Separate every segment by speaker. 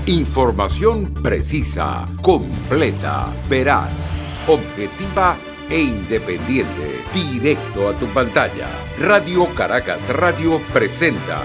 Speaker 1: Información precisa, completa, veraz, objetiva e independiente. Directo a tu pantalla. Radio Caracas Radio presenta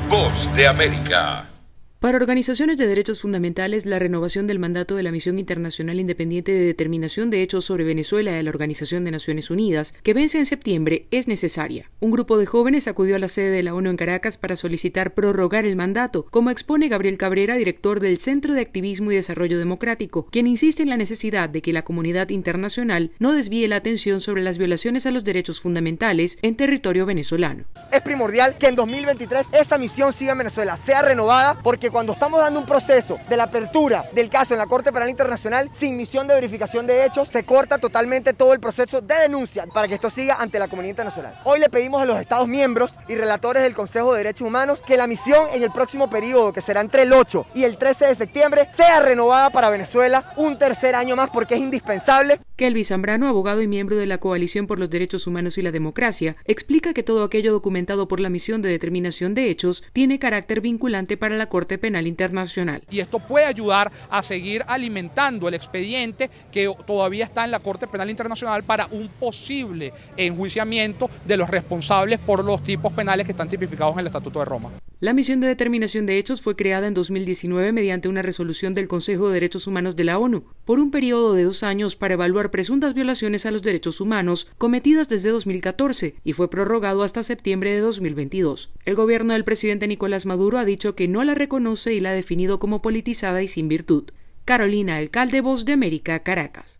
Speaker 1: Voz de América.
Speaker 2: Para organizaciones de derechos fundamentales, la renovación del mandato de la Misión Internacional Independiente de Determinación de Hechos sobre Venezuela de la Organización de Naciones Unidas, que vence en septiembre, es necesaria. Un grupo de jóvenes acudió a la sede de la ONU en Caracas para solicitar prorrogar el mandato, como expone Gabriel Cabrera, director del Centro de Activismo y Desarrollo Democrático, quien insiste en la necesidad de que la comunidad internacional no desvíe la atención sobre las violaciones a los derechos fundamentales en territorio venezolano.
Speaker 3: Es primordial que en 2023 esa misión siga en Venezuela, sea renovada, porque cuando estamos dando un proceso de la apertura del caso en la Corte Penal Internacional sin misión de verificación de hechos, se corta totalmente todo el proceso de denuncia para que esto siga ante la comunidad internacional. Hoy le pedimos a los Estados miembros y relatores del Consejo de Derechos Humanos que la misión en el próximo periodo, que será entre el 8 y el 13 de septiembre, sea renovada para Venezuela un tercer año más, porque es indispensable.
Speaker 2: Kelvin Zambrano, abogado y miembro de la Coalición por los Derechos Humanos y la Democracia, explica que todo aquello documentado por la Misión de Determinación de Hechos tiene carácter vinculante para la Corte Penal Internacional.
Speaker 4: Y esto puede ayudar a seguir alimentando el expediente que todavía está en la Corte Penal Internacional para un posible enjuiciamiento de los responsables por los tipos penales que están tipificados en el Estatuto de Roma.
Speaker 2: La Misión de Determinación de Hechos fue creada en 2019 mediante una resolución del Consejo de Derechos Humanos de la ONU por un periodo de 2 años para evaluar presuntas violaciones a los derechos humanos cometidas desde 2014 y fue prorrogado hasta septiembre de 2022. El gobierno del presidente Nicolás Maduro ha dicho que no la reconoce y la ha definido como politizada y sin virtud. Carolina Alcalde, Voz de América, Caracas.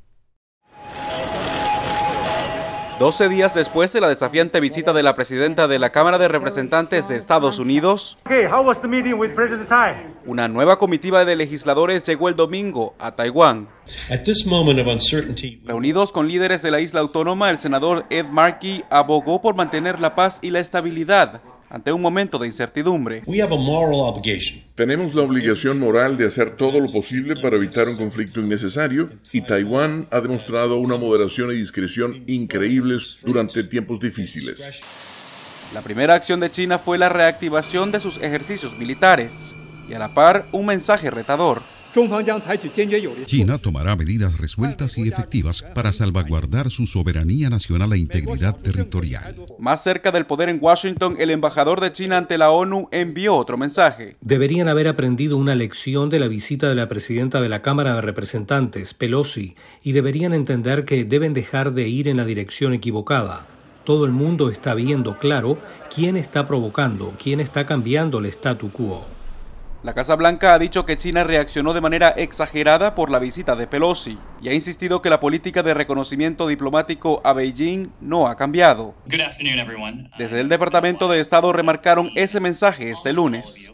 Speaker 5: 12 días después de la desafiante visita de la presidenta de la Cámara de Representantes de Estados Unidos, una nueva comitiva de legisladores llegó el domingo a Taiwán. Reunidos con líderes de la isla autónoma, el senador Ed Markey abogó por mantener la paz y la estabilidad ante un momento de incertidumbre.
Speaker 6: Tenemos la obligación moral de hacer todo lo posible para evitar un conflicto innecesario, y Taiwán ha demostrado una moderación y discreción increíbles durante tiempos difíciles.
Speaker 5: La primera acción de China fue la reactivación de sus ejercicios militares y a la par un mensaje retador.
Speaker 7: China tomará medidas resueltas y efectivas para salvaguardar su soberanía nacional e integridad territorial.
Speaker 5: Más cerca del poder en Washington, el embajador de China ante la ONU envió otro mensaje.
Speaker 8: Deberían haber aprendido una lección de la visita de la presidenta de la Cámara de Representantes, Pelosi, y deberían entender que deben dejar de ir en la dirección equivocada. Todo el mundo está viendo claro quién está provocando, quién está cambiando el statu quo.
Speaker 5: La Casa Blanca ha dicho que China reaccionó de manera exagerada por la visita de Pelosi y ha insistido que la política de reconocimiento diplomático a Beijing no ha cambiado. Desde el Departamento de Estado remarcaron ese mensaje este lunes.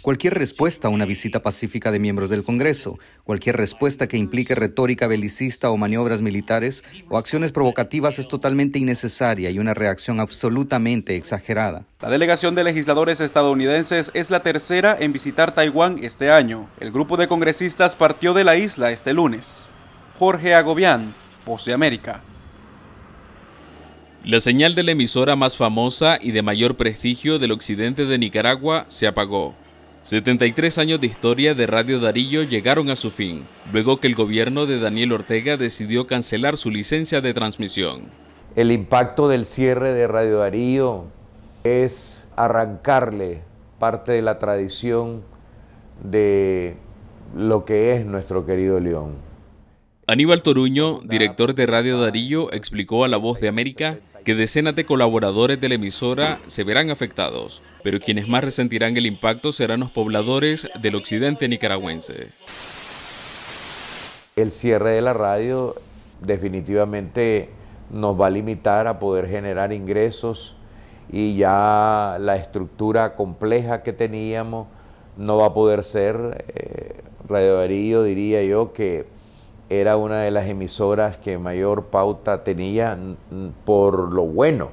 Speaker 9: Cualquier respuesta a una visita pacífica de miembros del Congreso, cualquier respuesta que implique retórica belicista o maniobras militares o acciones provocativas es totalmente innecesaria y una reacción absolutamente exagerada.
Speaker 5: La delegación de legisladores estadounidenses es la tercera en visitar Taiwán este año. El grupo de congresistas partió de la isla este lunes. Jorge Agobián, Voz de América.
Speaker 10: La señal de la emisora más famosa y de mayor prestigio del occidente de Nicaragua se apagó. 73 años de historia de Radio Darío llegaron a su fin, luego que el gobierno de Daniel Ortega decidió cancelar su licencia de transmisión.
Speaker 11: El impacto del cierre de Radio Darío es arrancarle parte de la tradición de lo que es nuestro querido León.
Speaker 10: Aníbal Toruño, director de Radio Darío, explicó a La Voz de América que decenas de colaboradores de la emisora se verán afectados, pero quienes más resentirán el impacto serán los pobladores del occidente nicaragüense.
Speaker 11: El cierre de la radio definitivamente nos va a limitar a poder generar ingresos y ya la estructura compleja que teníamos no va a poder ser. Radio Darío, diría yo, que era una de las emisoras que mayor pauta tenía por lo bueno.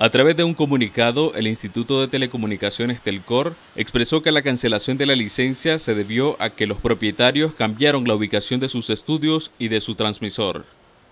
Speaker 10: A través de un comunicado, el Instituto de Telecomunicaciones Telcor expresó que la cancelación de la licencia se debió a que los propietarios cambiaron la ubicación de sus estudios y de su transmisor.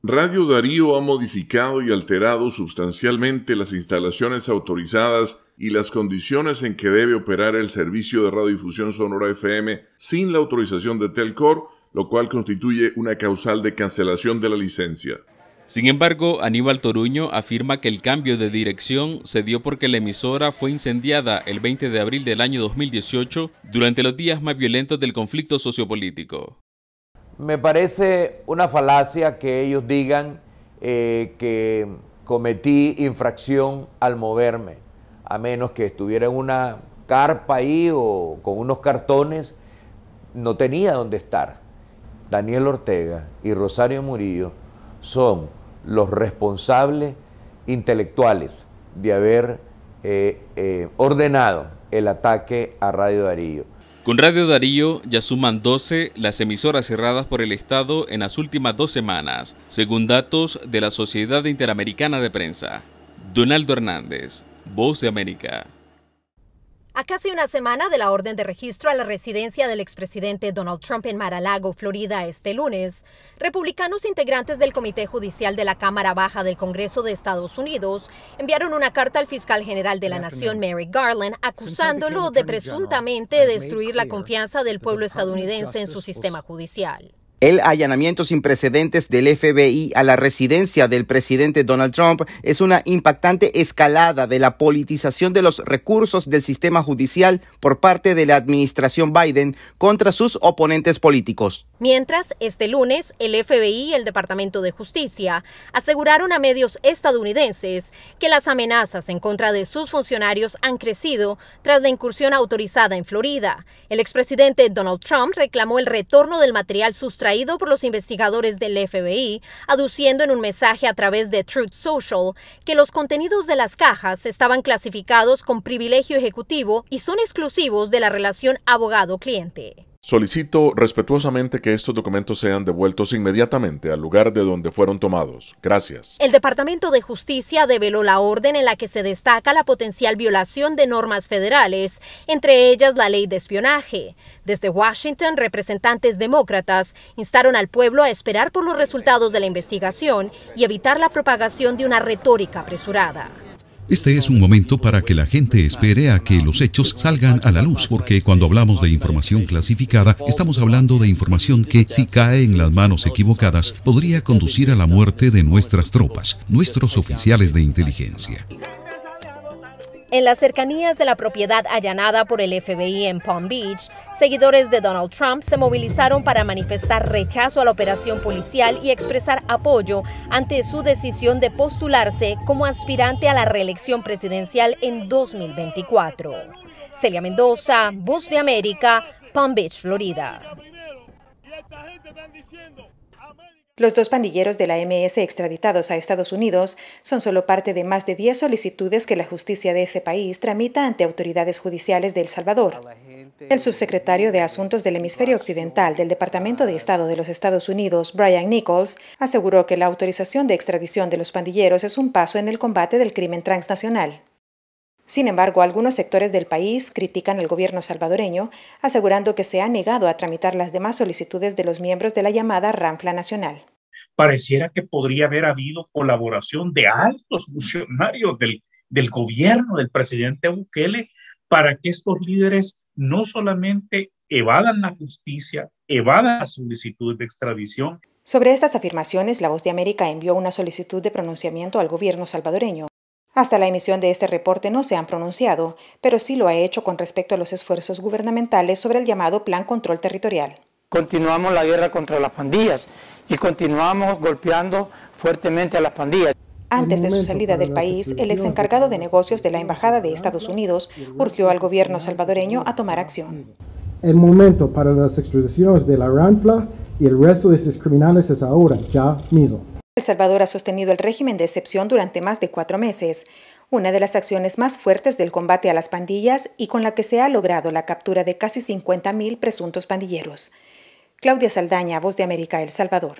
Speaker 6: Radio Darío ha modificado y alterado sustancialmente las instalaciones autorizadas y las condiciones en que debe operar el servicio de radiodifusión sonora FM sin la autorización de Telcor, lo cual constituye una causal de cancelación de la licencia.
Speaker 10: Sin embargo, Aníbal Toruño afirma que el cambio de dirección se dio porque la emisora fue incendiada el 20 de abril del año 2018 durante los días más violentos del conflicto sociopolítico.
Speaker 11: Me parece una falacia que ellos digan que cometí infracción al moverme, a menos que estuviera en una carpa ahí o con unos cartones, no tenía dónde estar. Daniel Ortega y Rosario Murillo son los responsables intelectuales de haber ordenado el ataque a Radio Darío.
Speaker 10: Con Radio Darío ya suman 12 las emisoras cerradas por el Estado en las últimas 2 semanas, según datos de la Sociedad Interamericana de Prensa. Donaldo Hernández, Voz de América.
Speaker 12: A casi una semana de la orden de registro a la residencia del expresidente Donald Trump en Mar-a-Lago, Florida, este lunes, republicanos integrantes del Comité Judicial de la Cámara Baja del Congreso de Estados Unidos enviaron una carta al fiscal general de la Nación, Merrick Garland, acusándolo de presuntamente destruir la confianza del pueblo estadounidense en su sistema judicial.
Speaker 13: El allanamiento sin precedentes del FBI a la residencia del presidente Donald Trump es una impactante escalada de la politización de los recursos del sistema judicial por parte de la administración Biden contra sus oponentes políticos.
Speaker 12: Mientras, este lunes, el FBI y el Departamento de Justicia aseguraron a medios estadounidenses que las amenazas en contra de sus funcionarios han crecido tras la incursión autorizada en Florida. El expresidente Donald Trump reclamó el retorno del material sustraído por los investigadores del FBI, aduciendo en un mensaje a través de Truth Social que los contenidos de las cajas estaban clasificados con privilegio ejecutivo y son exclusivos de la relación abogado-cliente.
Speaker 14: Solicito respetuosamente que estos documentos sean devueltos inmediatamente al lugar de donde fueron tomados. Gracias.
Speaker 12: El Departamento de Justicia develó la orden en la que se destaca la potencial violación de normas federales, entre ellas la ley de espionaje. Desde Washington, representantes demócratas instaron al pueblo a esperar por los resultados de la investigación y evitar la propagación de una retórica apresurada.
Speaker 7: Este es un momento para que la gente espere a que los hechos salgan a la luz, porque cuando hablamos de información clasificada, estamos hablando de información que, si cae en las manos equivocadas, podría conducir a la muerte de nuestras tropas, nuestros oficiales de inteligencia.
Speaker 12: En las cercanías de la propiedad allanada por el FBI en Palm Beach, seguidores de Donald Trump se movilizaron para manifestar rechazo a la operación policial y expresar apoyo ante su decisión de postularse como aspirante a la reelección presidencial en 2024. Celia Mendoza, Voz de América, Palm Beach, Florida.
Speaker 15: Los 2 pandilleros de la MS extraditados a Estados Unidos son solo parte de más de 10 solicitudes que la justicia de ese país tramita ante autoridades judiciales de El Salvador. El subsecretario de Asuntos del Hemisferio Occidental del Departamento de Estado de los Estados Unidos, Brian Nichols, aseguró que la autorización de extradición de los pandilleros es un paso en el combate del crimen transnacional. Sin embargo, algunos sectores del país critican al gobierno salvadoreño, asegurando que se ha negado a tramitar las demás solicitudes de los miembros de la llamada Ranfla Nacional.
Speaker 16: Pareciera que podría haber habido colaboración de altos funcionarios del gobierno del presidente Bukele para que estos líderes no solamente evadan la justicia, evadan las solicitudes de extradición.
Speaker 15: Sobre estas afirmaciones, La Voz de América envió una solicitud de pronunciamiento al gobierno salvadoreño. Hasta la emisión de este reporte no se han pronunciado, pero sí lo ha hecho con respecto a los esfuerzos gubernamentales sobre el llamado Plan Control Territorial.
Speaker 17: Continuamos la guerra contra las pandillas y continuamos golpeando fuertemente a las pandillas.
Speaker 15: Antes de su salida del país, el ex encargado de negocios de la Embajada de Estados Unidos urgió al gobierno salvadoreño a tomar acción.
Speaker 18: El momento para las extradiciones de la Ranfla y el resto de sus criminales es ahora, ya mismo.
Speaker 15: El Salvador ha sostenido el régimen de excepción durante más de 4 meses, una de las acciones más fuertes del combate a las pandillas y con la que se ha logrado la captura de casi 50,000 presuntos pandilleros. Claudia Saldaña, Voz de América, El Salvador.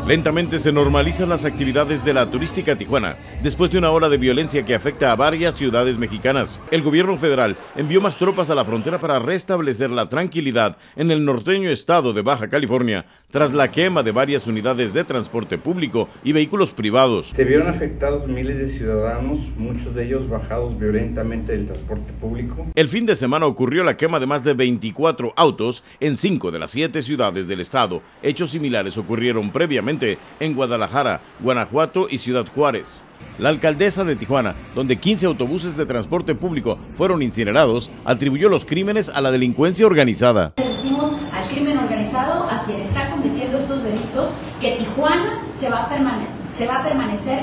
Speaker 19: Lentamente se normalizan las actividades de la turística Tijuana, después de una ola de violencia que afecta a varias ciudades mexicanas. El gobierno federal envió más tropas a la frontera para restablecer la tranquilidad en el norteño estado de Baja California, tras la quema de varias unidades de transporte público y vehículos privados.
Speaker 20: Se vieron afectados miles de ciudadanos, muchos de ellos bajados violentamente del transporte público.
Speaker 19: El fin de semana ocurrió la quema de más de 24 autos en 5 de las 7 ciudades del estado. Hechos similares ocurrieron previamente en Guadalajara, Guanajuato y Ciudad Juárez. La alcaldesa de Tijuana, donde 15 autobuses de transporte público fueron incinerados, atribuyó los crímenes a la delincuencia organizada.
Speaker 21: Decimos al crimen organizado, a quien está cometiendo estos delitos, que Tijuana se va a permanecer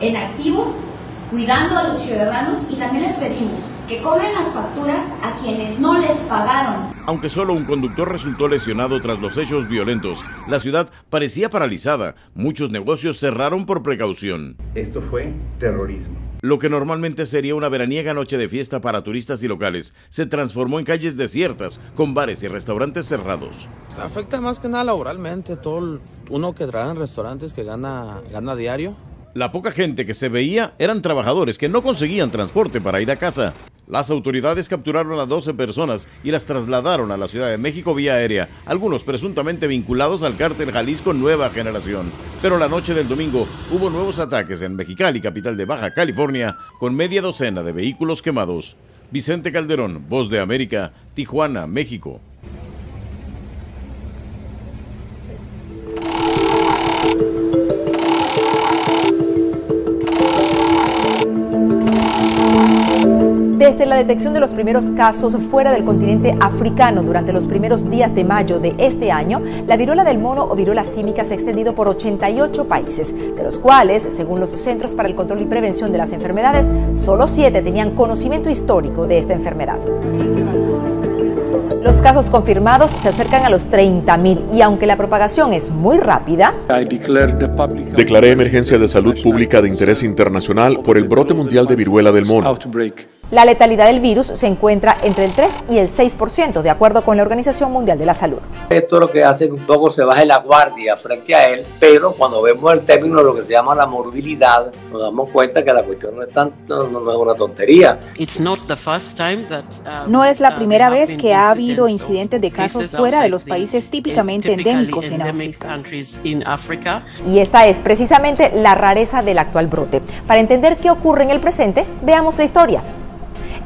Speaker 21: en activo, cuidando a los ciudadanos, y también les pedimos que cobren las facturas a quienes no les pagaron.
Speaker 19: Aunque solo un conductor resultó lesionado tras los hechos violentos, la ciudad parecía paralizada. Muchos negocios cerraron por precaución.
Speaker 20: Esto fue terrorismo.
Speaker 19: Lo que normalmente sería una veraniega noche de fiesta para turistas y locales, se transformó en calles desiertas, con bares y restaurantes cerrados.
Speaker 22: Afecta más que nada laboralmente, todo uno que trabaja en restaurantes que gana diario.
Speaker 19: La poca gente que se veía eran trabajadores que no conseguían transporte para ir a casa. Las autoridades capturaron a 12 personas y las trasladaron a la Ciudad de México vía aérea, algunos presuntamente vinculados al cártel Jalisco Nueva Generación. Pero la noche del domingo hubo nuevos ataques en Mexicali, capital de Baja California, con media docena de vehículos quemados. Vicente Calderón, Voz de América, Tijuana, México.
Speaker 23: Desde la detección de los primeros casos fuera del continente africano durante los primeros días de mayo de este año, la viruela del mono o viruela símica se ha extendido por 88 países, de los cuales, según los Centros para el Control y Prevención de las Enfermedades, solo 7 tenían conocimiento histórico de esta enfermedad. Los casos confirmados se acercan a los 30.000 y aunque la propagación es muy rápida,
Speaker 14: declaré emergencia de salud pública de interés internacional por el brote mundial de viruela del mono.
Speaker 23: la letalidad del virus se encuentra entre el 3 y el 6%, de acuerdo con la Organización Mundial de la Salud.
Speaker 24: Esto lo que hace que un poco se baje la guardia frente a él, pero cuando vemos el término de lo que se llama la morbilidad, nos damos cuenta que la cuestión no es una tontería.
Speaker 25: No es la primera vez que ha habido incidentes de casos fuera de los países típicamente endémicos en África.
Speaker 23: Y esta es precisamente la rareza del actual brote. Para entender qué ocurre en el presente, veamos la historia.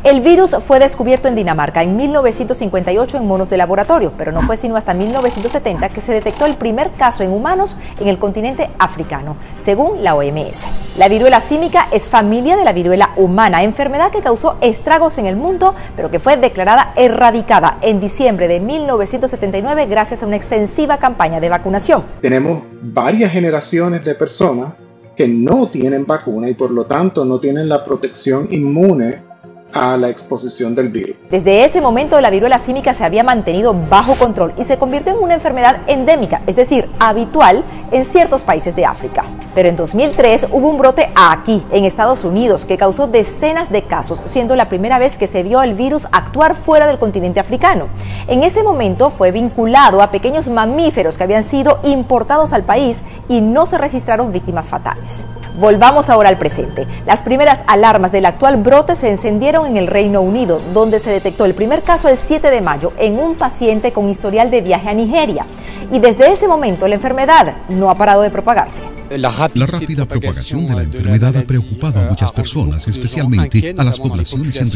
Speaker 23: El virus fue descubierto en Dinamarca en 1958 en monos de laboratorio, pero no fue sino hasta 1970 que se detectó el primer caso en humanos en el continente africano, según la OMS. La viruela símica es familia de la viruela humana, enfermedad que causó estragos en el mundo, pero que fue declarada erradicada en diciembre de 1979 gracias a una extensiva campaña de vacunación.
Speaker 26: Tenemos varias generaciones de personas que no tienen vacuna y por lo tanto no tienen la protección inmune a la exposición del virus.
Speaker 23: Desde ese momento la viruela símica se había mantenido bajo control y se convirtió en una enfermedad endémica, es decir, habitual en ciertos países de África. Pero en 2003 hubo un brote aquí, en Estados Unidos, que causó decenas de casos, siendo la primera vez que se vio el virus actuar fuera del continente africano. En ese momento fue vinculado a pequeños mamíferos que habían sido importados al país y no se registraron víctimas fatales. Volvamos ahora al presente. Las primeras alarmas del actual brote se encendieron en el Reino Unido, donde se detectó el primer caso el 7 de mayo en un paciente con historial de viaje a Nigeria. Y desde ese momento la enfermedad no ha parado de propagarse.
Speaker 7: La rápida propagación de la enfermedad ha preocupado a muchas personas, especialmente a las poblaciones en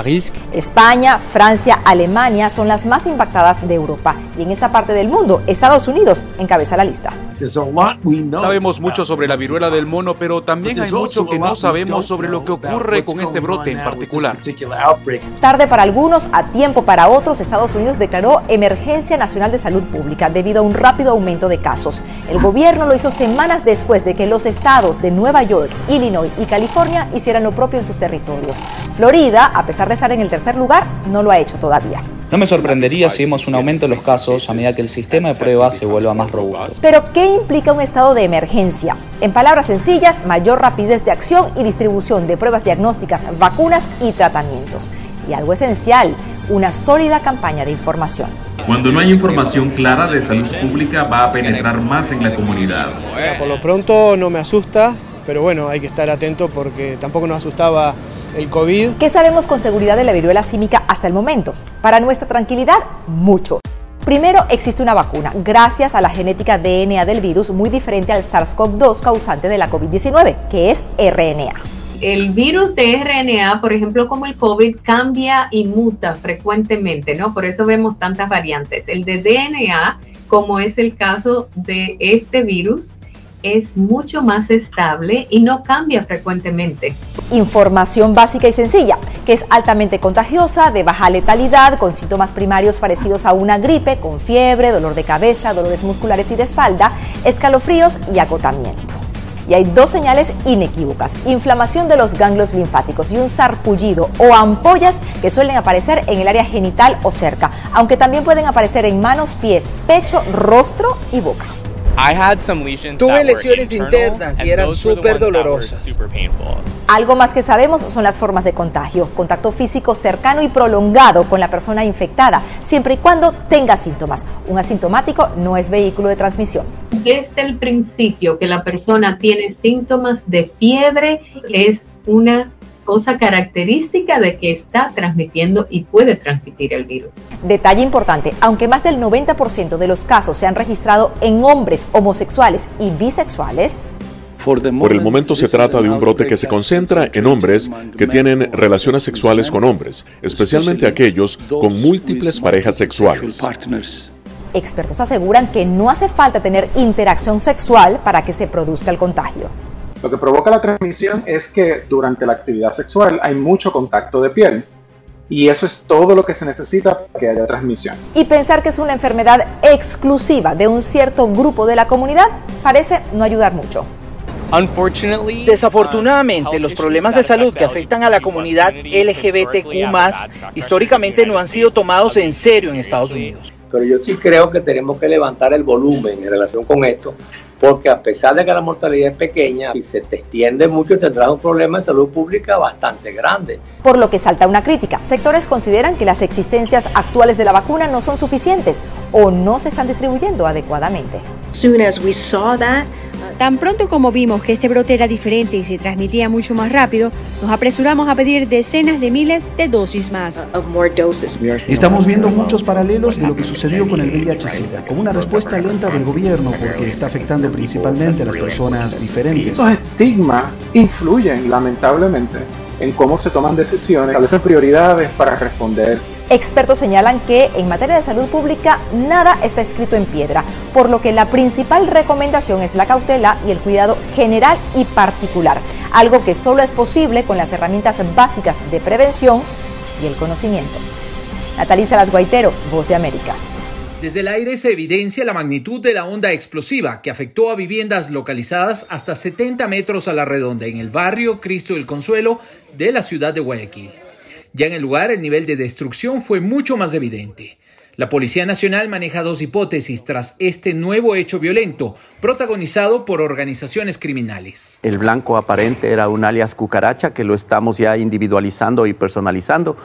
Speaker 7: riesgo.
Speaker 23: España, Francia, Alemania son las más impactadas de Europa. Y en esta parte del mundo, Estados Unidos encabeza la lista.
Speaker 5: Sabemos mucho sobre la viruela del mono, pero también hay mucho que no sabemos sobre lo que ocurre con ese brote en particular.
Speaker 23: Tarde para algunos, a tiempo para otros, Estados Unidos declaró emergencia nacional de salud pública debido a un rápido aumento de casos. El gobierno lo hizo semanas después de que los estados de Nueva York, Illinois y California hicieran lo propio en sus territorios. Florida, a pesar de estar en el tercer lugar, no lo ha hecho todavía.
Speaker 27: No me sorprendería si vemos un aumento en los casos a medida que el sistema de pruebas se vuelva más robusto.
Speaker 23: Pero, ¿qué implica un estado de emergencia? En palabras sencillas, mayor rapidez de acción y distribución de pruebas diagnósticas, vacunas y tratamientos. Y algo esencial, una sólida campaña de información.
Speaker 1: Cuando no hay información clara de salud pública, va a penetrar más en la comunidad.
Speaker 2: Por lo pronto no me asusta, pero bueno, hay que estar atento porque tampoco nos asustaba el COVID.
Speaker 23: ¿Qué sabemos con seguridad de la viruela símica hasta el momento? Para nuestra tranquilidad, mucho. Primero, existe una vacuna, gracias a la genética DNA del virus muy diferente al SARS-CoV-2 causante de la COVID-19, que es RNA.
Speaker 3: El virus de RNA, por ejemplo, como el COVID, cambia y muta frecuentemente, ¿no? Por eso vemos tantas variantes. El de DNA, como es el caso de este virus, es mucho más estable y no cambia frecuentemente.
Speaker 23: Información básica y sencilla, que es altamente contagiosa, de baja letalidad, con síntomas primarios parecidos a una gripe, con fiebre, dolor de cabeza, dolores musculares y de espalda, escalofríos y agotamiento. Y hay dos señales inequívocas: inflamación de los ganglios linfáticos y un sarpullido o ampollas que suelen aparecer en el área genital o cerca, aunque también pueden aparecer en manos, pies, pecho, rostro y boca.
Speaker 4: Tuve lesiones internas y eran súper dolorosas.
Speaker 23: Algo más que sabemos son las formas de contagio: contacto físico cercano y prolongado con la persona infectada, siempre y cuando tenga síntomas. Un asintomático no es vehículo de transmisión.
Speaker 3: Desde el principio que la persona tiene síntomas de fiebre, es una cosa característica de que está transmitiendo y puede transmitir el virus.
Speaker 23: Detalle importante: aunque más del 90% de los casos se han registrado en hombres homosexuales y bisexuales,
Speaker 14: por el momento se trata de un brote que se concentra en hombres que tienen relaciones sexuales con hombres, especialmente aquellos con múltiples parejas sexuales.
Speaker 23: Expertos aseguran que no hace falta tener interacción sexual para que se produzca el contagio.
Speaker 26: Lo que provoca la transmisión es que durante la actividad sexual hay mucho contacto de piel. Y eso es todo lo que se necesita para que haya transmisión.
Speaker 23: Y pensar que es una enfermedad exclusiva de un cierto grupo de la comunidad parece no ayudar mucho.
Speaker 4: Desafortunadamente, los problemas de salud que afectan a la comunidad LGBTQ+, históricamente no han sido tomados en serio en Estados Unidos.
Speaker 24: Pero yo sí creo que tenemos que levantar el volumen en relación con esto, porque a pesar de que la mortalidad es pequeña, si se te extiende mucho tendrás un problema de salud pública bastante grande.
Speaker 23: Por lo que salta una crítica. Sectores consideran que las existencias actuales de la vacuna no son suficientes o no se están distribuyendo adecuadamente.
Speaker 6: Tan pronto como vimos que este brote era diferente y se transmitía mucho más rápido, nos apresuramos a pedir decenas de miles de dosis más.
Speaker 8: Estamos viendo muchos paralelos de lo que sucedió con el VIH-Sida, como una respuesta lenta del gobierno porque está afectando principalmente a las personas diferentes.
Speaker 26: Estos estigmas influyen lamentablemente en cómo se toman decisiones, establecen prioridades para responder.
Speaker 23: Expertos señalan que en materia de salud pública nada está escrito en piedra, por lo que la principal recomendación es la cautela y el cuidado general y particular, algo que solo es posible con las herramientas básicas de prevención y el conocimiento. Natalie Salas Guaitero, Voz de América.
Speaker 9: Desde el aire se evidencia la magnitud de la onda explosiva que afectó a viviendas localizadas hasta 70 metros a la redonda en el barrio Cristo del Consuelo de la ciudad de Guayaquil. Ya en el lugar, el nivel de destrucción fue mucho más evidente. La Policía Nacional maneja dos hipótesis tras este nuevo hecho violento, protagonizado por organizaciones criminales.
Speaker 28: El blanco aparente era un alias Cucaracha, que lo estamos ya individualizando y personalizando.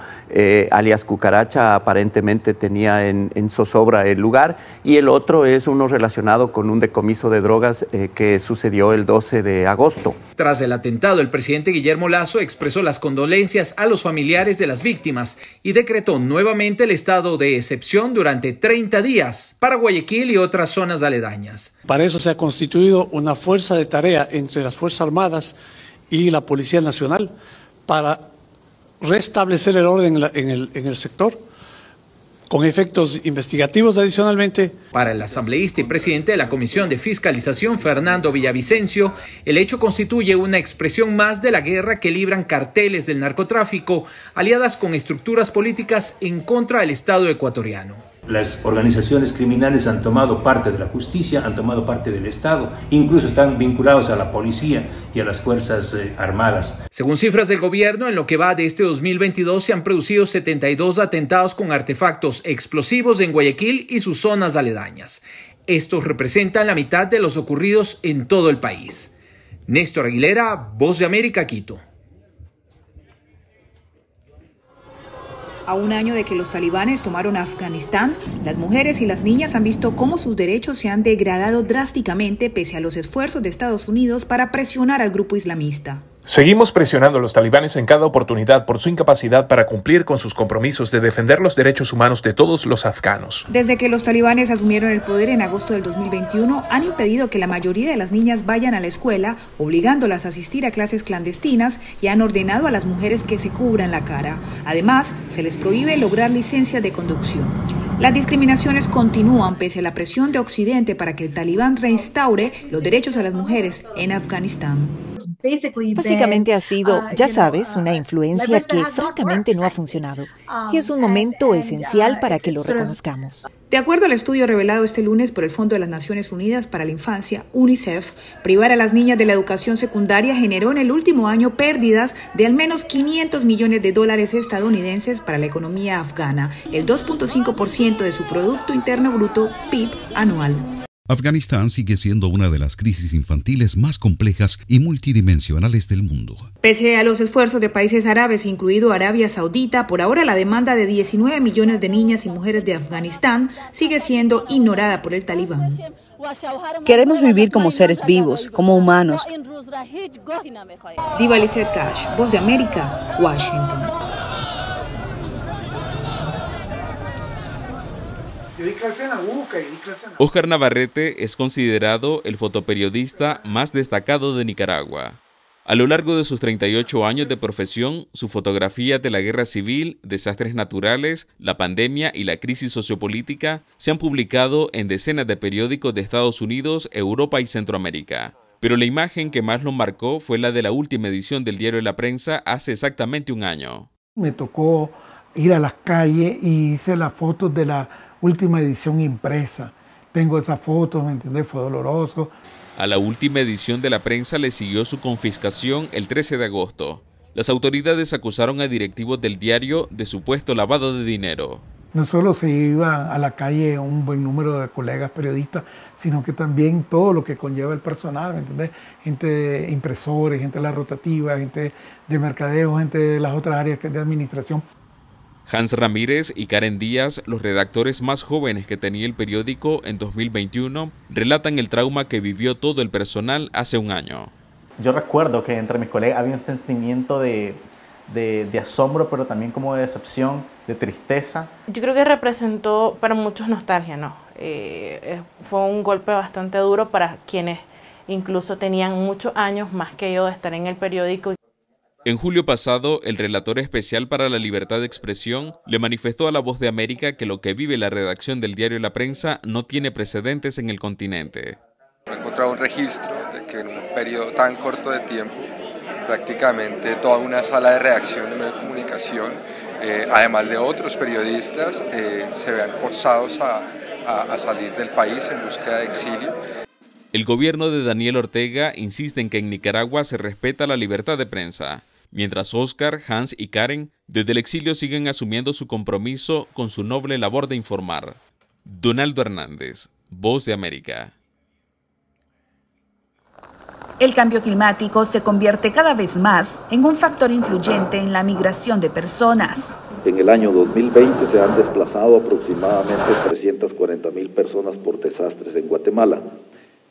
Speaker 28: Alias Cucaracha aparentemente tenía en zozobra el lugar, y el otro es uno relacionado con un decomiso de drogas que sucedió el 12 de agosto.
Speaker 9: Tras el atentado, el presidente Guillermo Lasso expresó las condolencias a los familiares de las víctimas y decretó nuevamente el estado de excepción durante 30 días para Guayaquil y otras zonas aledañas.
Speaker 29: Para eso se ha constituido una fuerza de tarea entre las Fuerzas Armadas y la Policía Nacional para restablecer el orden en el sector, con efectos investigativos adicionalmente.
Speaker 9: Para el asambleísta y presidente de la Comisión de Fiscalización, Fernando Villavicencio, el hecho constituye una expresión más de la guerra que libran carteles del narcotráfico, aliadas con estructuras políticas en contra del Estado ecuatoriano.
Speaker 30: Las organizaciones criminales han tomado parte de la justicia, han tomado parte del Estado, incluso están vinculados a la policía y a las Fuerzas Armadas.
Speaker 9: Según cifras del gobierno, en lo que va de este 2022 se han producido 72 atentados con artefactos explosivos en Guayaquil y sus zonas aledañas. Estos representan la mitad de los ocurridos en todo el país. Néstor Aguilera, Voz de América, Quito.
Speaker 25: A un año de que los talibanes tomaron Afganistán, las mujeres y las niñas han visto cómo sus derechos se han degradado drásticamente pese a los esfuerzos de Estados Unidos para presionar al grupo islamista.
Speaker 10: Seguimos presionando a los talibanes en cada oportunidad por su incapacidad para cumplir con sus compromisos de defender los derechos humanos de todos los afganos.
Speaker 25: Desde que los talibanes asumieron el poder en agosto del 2021, han impedido que la mayoría de las niñas vayan a la escuela, obligándolas a asistir a clases clandestinas y han ordenado a las mujeres que se cubran la cara. Además, se les prohíbe lograr licencia de conducción. Las discriminaciones continúan pese a la presión de Occidente para que el talibán reinstaure los derechos a las mujeres en Afganistán.
Speaker 23: Básicamente ha sido, ya sabes, una influencia que francamente no ha funcionado. Y es un momento esencial para que lo reconozcamos.
Speaker 25: De acuerdo al estudio revelado este lunes por el Fondo de las Naciones Unidas para la Infancia, UNICEF, privar a las niñas de la educación secundaria generó en el último año pérdidas de al menos $500 millones estadounidenses para la economía afgana, el 2.5% de su Producto Interno Bruto, PIB, anual.
Speaker 7: Afganistán sigue siendo una de las crisis infantiles más complejas y multidimensionales del mundo.
Speaker 25: Pese a los esfuerzos de países árabes, incluido Arabia Saudita, por ahora la demanda de 19 millones de niñas y mujeres de Afganistán sigue siendo ignorada por el talibán.
Speaker 11: Queremos vivir como seres vivos, como humanos.
Speaker 25: Diva Lizette Cash, Voz de América, Washington.
Speaker 12: Óscar Navarrete es considerado el fotoperiodista más destacado de Nicaragua. A lo largo de sus 38 años de profesión, sus fotografías de la guerra civil, desastres naturales, la pandemia y la crisis sociopolítica se han publicado en decenas de periódicos de Estados Unidos, Europa y Centroamérica. Pero la imagen que más lo marcó fue la de la última edición del diario La Prensa hace exactamente un año.
Speaker 13: Me tocó ir a las calles y hice las fotos de la última edición impresa. Tengo esas fotos, ¿me entiendes? Fue doloroso.
Speaker 12: A la última edición de La Prensa le siguió su confiscación el 13 de agosto. Las autoridades acusaron a directivos del diario de supuesto lavado de dinero.
Speaker 13: No solo se iba a la calle un buen número de colegas periodistas, sino que también todo lo que conlleva el personal, ¿me entiendes? Gente de impresores, gente de la rotativa, gente de mercadeo, gente de las otras áreas de administración.
Speaker 12: Hans Ramírez y Karen Díaz, los redactores más jóvenes que tenía el periódico en 2021, relatan el trauma que vivió todo el personal hace un año.
Speaker 15: Yo recuerdo que entre mis colegas había un sentimiento de asombro, pero también como de decepción, de tristeza.
Speaker 16: Yo creo que representó para muchos nostalgia, ¿no? Fue un golpe bastante duro para quienes incluso tenían muchos años más que yo de estar en el periódico.
Speaker 12: En julio pasado, el relator especial para la libertad de expresión le manifestó a La Voz de América que lo que vive la redacción del diario La Prensa no tiene precedentes en el continente.
Speaker 17: He encontrado un registro de que en un periodo tan corto de tiempo, prácticamente toda una sala de redacción de medio de comunicación, además de otros periodistas, se vean forzados a salir del país en búsqueda de exilio.
Speaker 12: El gobierno de Daniel Ortega insiste en que en Nicaragua se respeta la libertad de prensa, mientras Óscar, Hans y Karen desde el exilio siguen asumiendo su compromiso con su noble labor de informar. Donaldo Hernández, Voz de América.
Speaker 18: El cambio climático se convierte cada vez más en un factor influyente en la migración de personas.
Speaker 20: En el año 2020 se han desplazado aproximadamente 340.000 personas por desastres en Guatemala,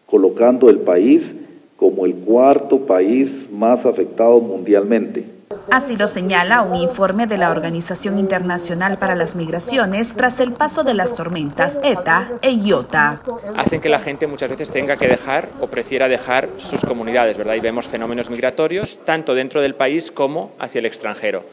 Speaker 20: colocando el país como el cuarto país más afectado mundialmente.
Speaker 18: Así lo señala un informe de la Organización Internacional para las Migraciones tras el paso de las tormentas ETA e Iota.
Speaker 21: Hacen que la gente muchas veces tenga que dejar o prefiera dejar sus comunidades, ¿verdad? Y vemos fenómenos migratorios tanto dentro del país como hacia el extranjero.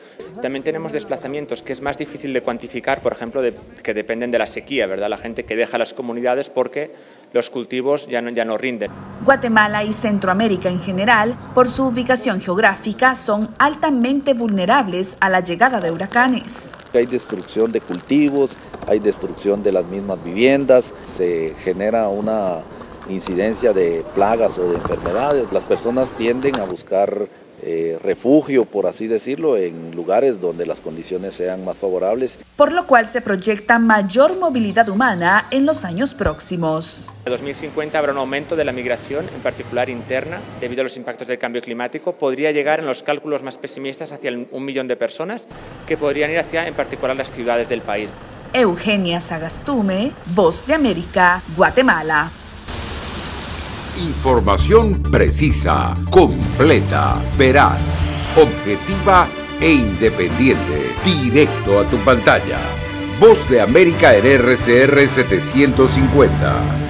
Speaker 21: También tenemos desplazamientos que es más difícil de cuantificar, por ejemplo, que dependen de la sequía, ¿verdad? La gente que deja las comunidades porque los cultivos ya no rinden.
Speaker 18: Guatemala y Centroamérica en general, por su ubicación geográfica, son altamente vulnerables a la llegada de huracanes.
Speaker 20: Hay destrucción de cultivos, hay destrucción de las mismas viviendas, se genera una incidencia de plagas o de enfermedades. Las personas tienden a buscar refugio, por así decirlo, en lugares donde las condiciones sean más favorables.
Speaker 18: Por lo cual se proyecta mayor movilidad humana en los años próximos.
Speaker 21: En 2050 habrá un aumento de la migración, en particular interna, debido a los impactos del cambio climático. Podría llegar en los cálculos más pesimistas hacia 1 millón de personas que podrían ir hacia, en particular, las ciudades del país.
Speaker 18: Eugenia Sagastume, Voz de América, Guatemala.
Speaker 1: Información precisa, completa, veraz, objetiva e independiente. Directo a tu pantalla. Voz de América en RCR 750.